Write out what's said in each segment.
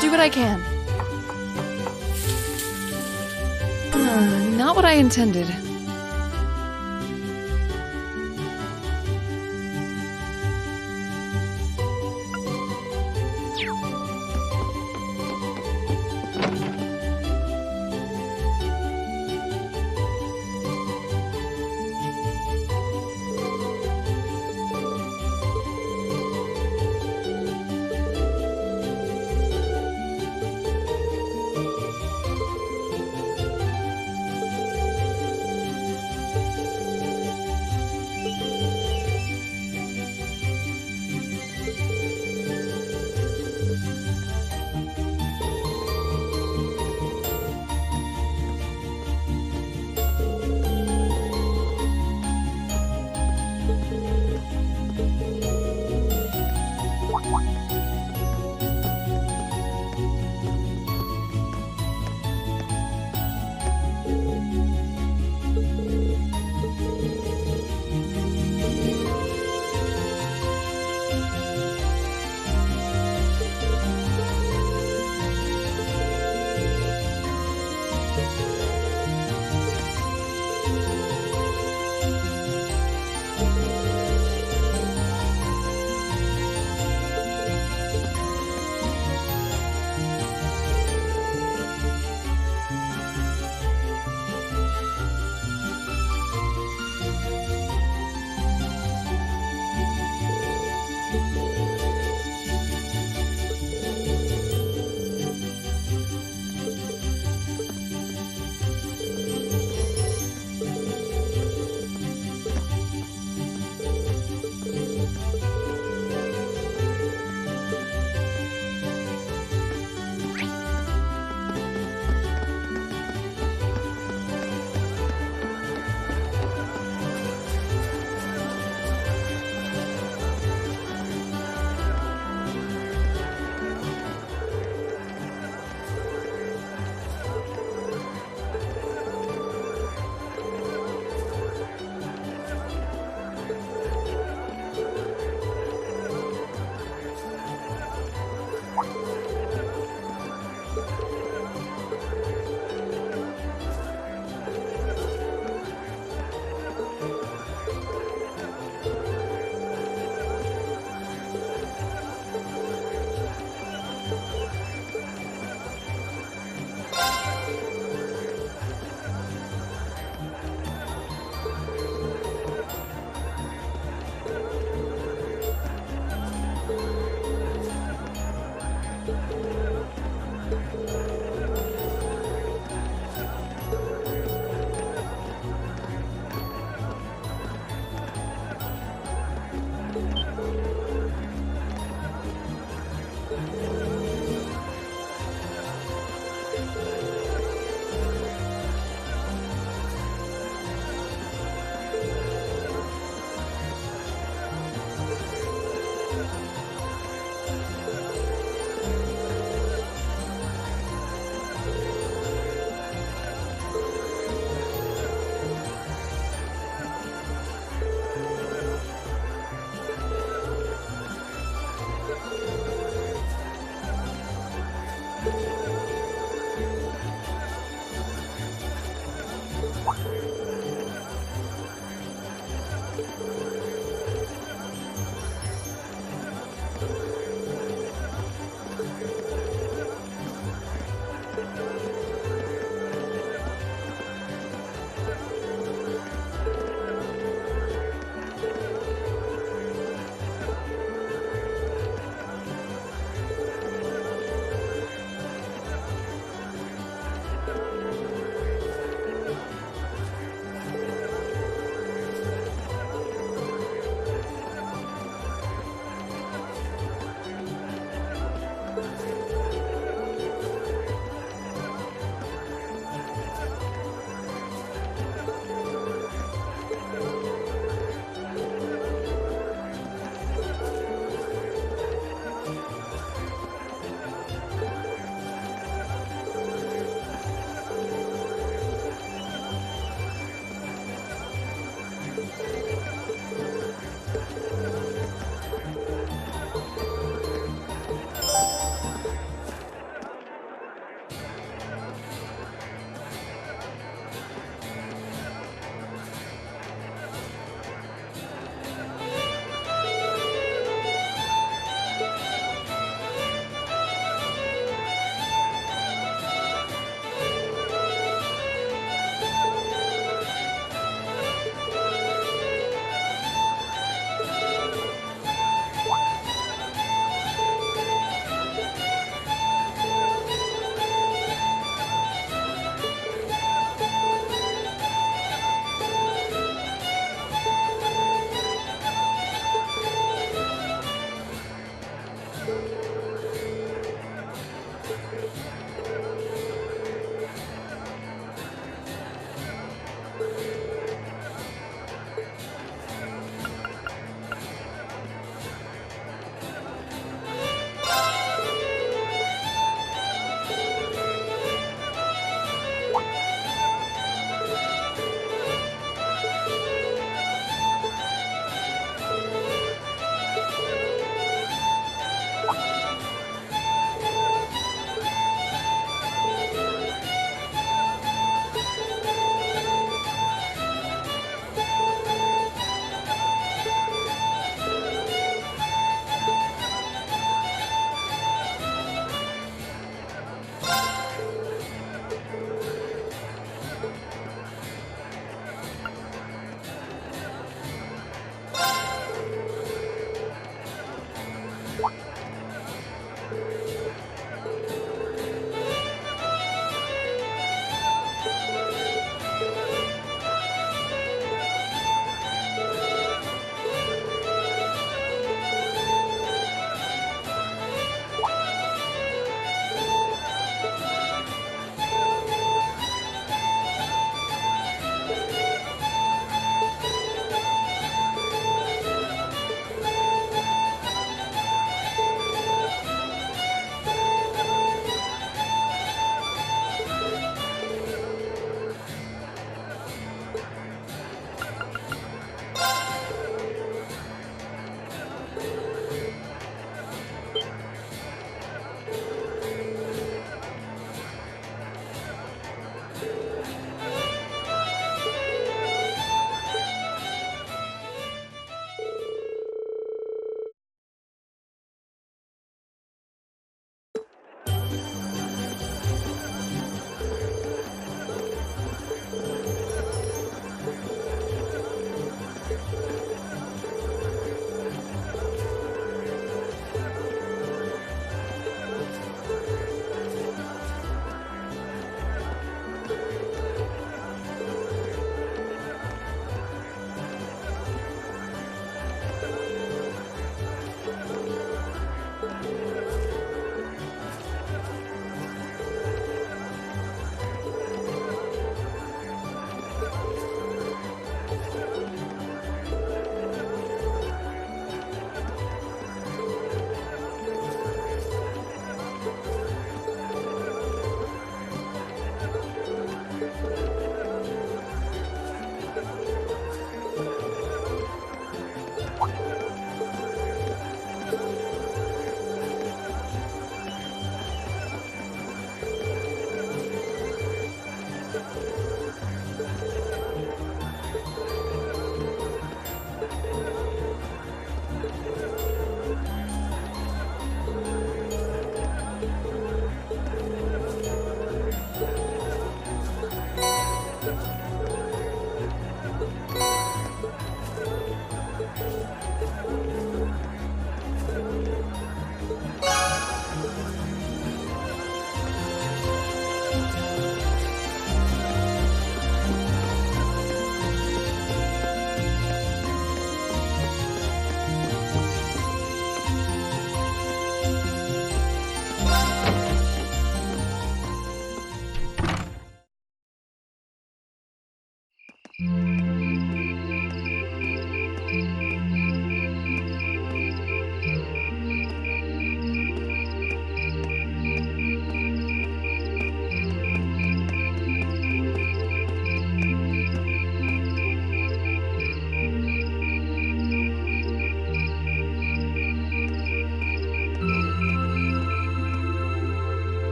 Do what I can. Not what I intended.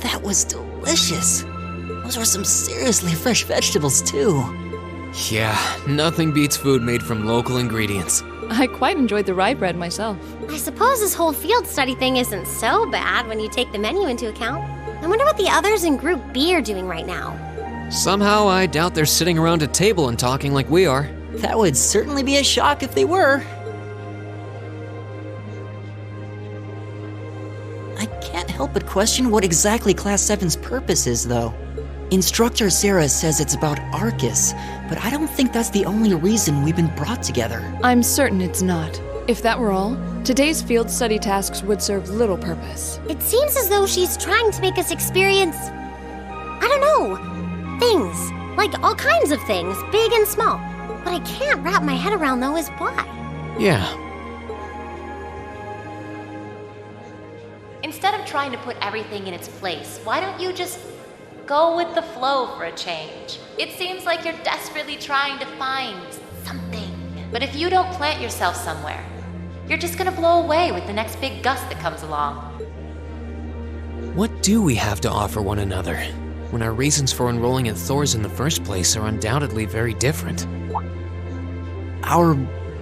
That was delicious. Those were some seriously fresh vegetables, too. Yeah, nothing beats food made from local ingredients. I quite enjoyed the rye bread myself. I suppose this whole field study thing isn't so bad when you take the menu into account. I wonder what the others in Group B are doing right now. Somehow, I doubt they're sitting around a table and talking like we are. That would certainly be a shock if they were. I can't help but question what exactly Class 7's purpose is, though. Instructor Sarah says it's about Arcus, but I don't think that's the only reason we've been brought together. I'm certain it's not. If that were all, today's field study tasks would serve little purpose. It seems as though she's trying to make us experience, I don't know, things. Like all kinds of things, big and small. What I can't wrap my head around, though, is why. Yeah. Instead of trying to put everything in its place, why don't you just go with the flow for a change? It seems like you're desperately trying to find something. But if you don't plant yourself somewhere, you're just gonna blow away with the next big gust that comes along. What do we have to offer one another, when our reasons for enrolling at Thor's in the first place are undoubtedly very different? Our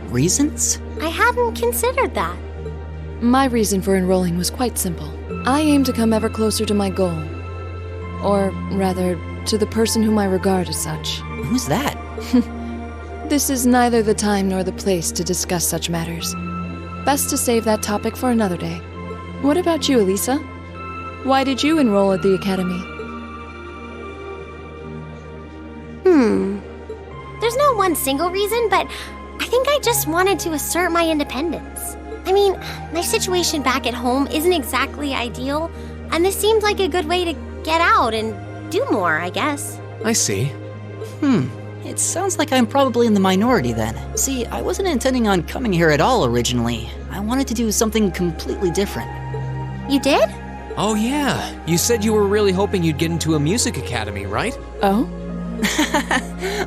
reasons? I hadn't considered that. My reason for enrolling was quite simple. I aim to come ever closer to my goal. Or rather, to the person whom I regard as such. Who's that? This is neither the time nor the place to discuss such matters. Best to save that topic for another day. What about you, Elisa? Why did you enroll at the academy? There's no one single reason, but I think I just wanted to assert my independence. I mean, my situation back at home isn't exactly ideal, and this seemed like a good way to get out and do more, I guess. I see. It sounds like I'm probably in the minority then. See, I wasn't intending on coming here at all originally. I wanted to do something completely different. You did? Oh yeah, you said you were really hoping you'd get into a music academy, right? Oh?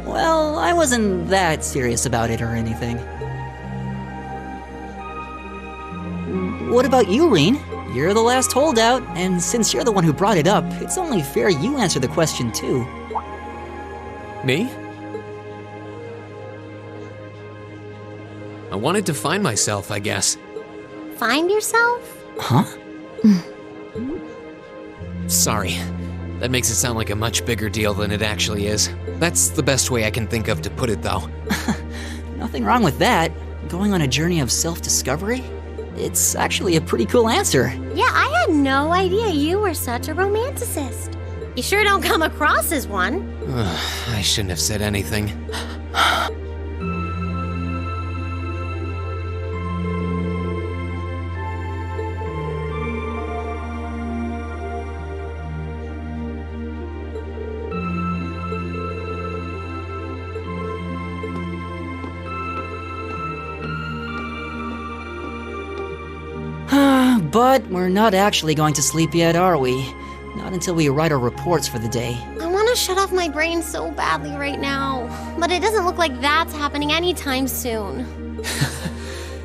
Well, I wasn't that serious about it or anything. What about you, Reen? You're the last holdout, and since you're the one who brought it up, it's only fair you answer the question too. Me? I wanted to find myself, I guess. Find yourself? Huh? Sorry. That makes it sound like a much bigger deal than it actually is. That's the best way I can think of to put it, though. Nothing wrong with that. Going on a journey of self-discovery? It's actually a pretty cool answer. Yeah, I had no idea you were such a romanticist. You sure don't come across as one. I shouldn't have said anything. But we're not actually going to sleep yet, are we? Not until we write our reports for the day. I want to shut off my brain so badly right now, but it doesn't look like that's happening anytime soon.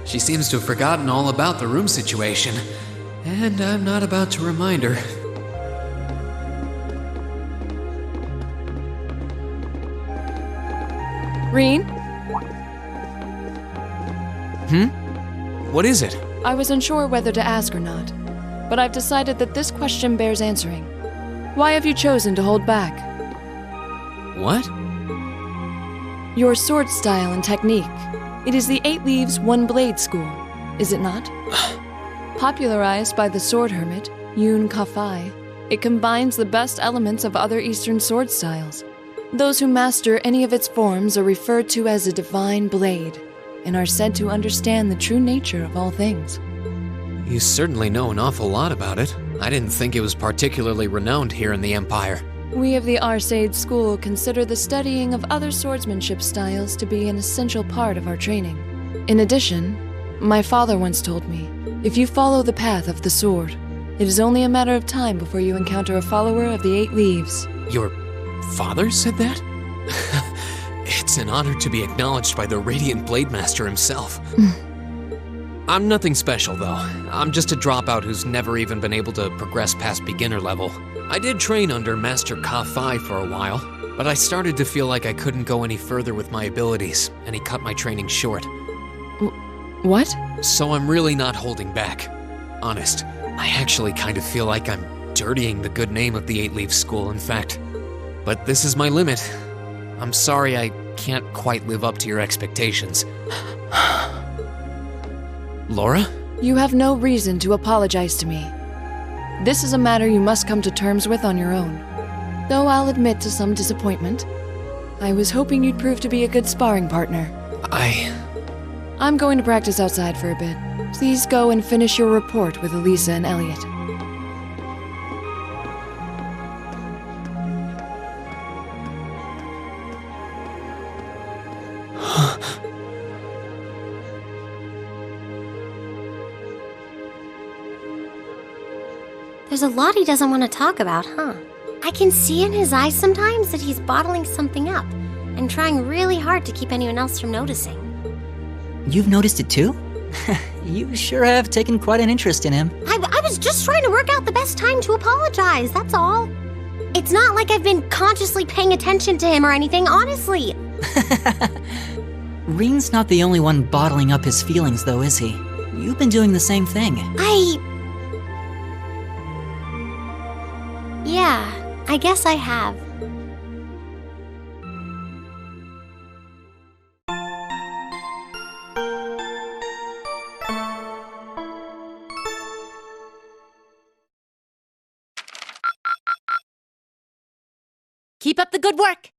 She seems to have forgotten all about the room situation, and I'm not about to remind her. Reen? What is it? I was unsure whether to ask or not, but I've decided that this question bears answering. Why have you chosen to hold back? What? Your sword style and technique. It is the 8 Leaves, 1 Blade school, is it not? Popularized by the sword hermit, Yun Ka-Fai, it combines the best elements of other Eastern sword styles. Those who master any of its forms are referred to as a divine blade, and are said to understand the true nature of all things. You certainly know an awful lot about it. I didn't think it was particularly renowned here in the Empire. We of the Arcade School consider the studying of other swordsmanship styles to be an essential part of our training. In addition, my father once told me, if you follow the path of the sword, it is only a matter of time before you encounter a follower of the 8 Leaves. Your father said that? It's an honor to be acknowledged by the Radiant Blade Master himself. I'm nothing special, though. I'm just a dropout who's never even been able to progress past beginner level. I did train under Master Ka-Fai for a while, but I started to feel like I couldn't go any further with my abilities, and he cut my training short. What? So I'm really not holding back. Honest, I actually kind of feel like I'm dirtying the good name of the 8 Leaves School, in fact. But this is my limit. I'm sorry I can't quite live up to your expectations. Laura? You have no reason to apologize to me. This is a matter you must come to terms with on your own. Though I'll admit to some disappointment. I was hoping you'd prove to be a good sparring partner. I'm going to practice outside for a bit. Please go and finish your report with Elisa and Elliot. There's a lot he doesn't want to talk about, huh? I can see in his eyes sometimes that he's bottling something up and trying really hard to keep anyone else from noticing. You've noticed it too? You sure have taken quite an interest in him. I was just trying to work out the best time to apologize, that's all. It's not like I've been consciously paying attention to him or anything, honestly. Reen's not the only one bottling up his feelings, though, is he? You've been doing the same thing. Yeah, I guess I have. Keep up the good work.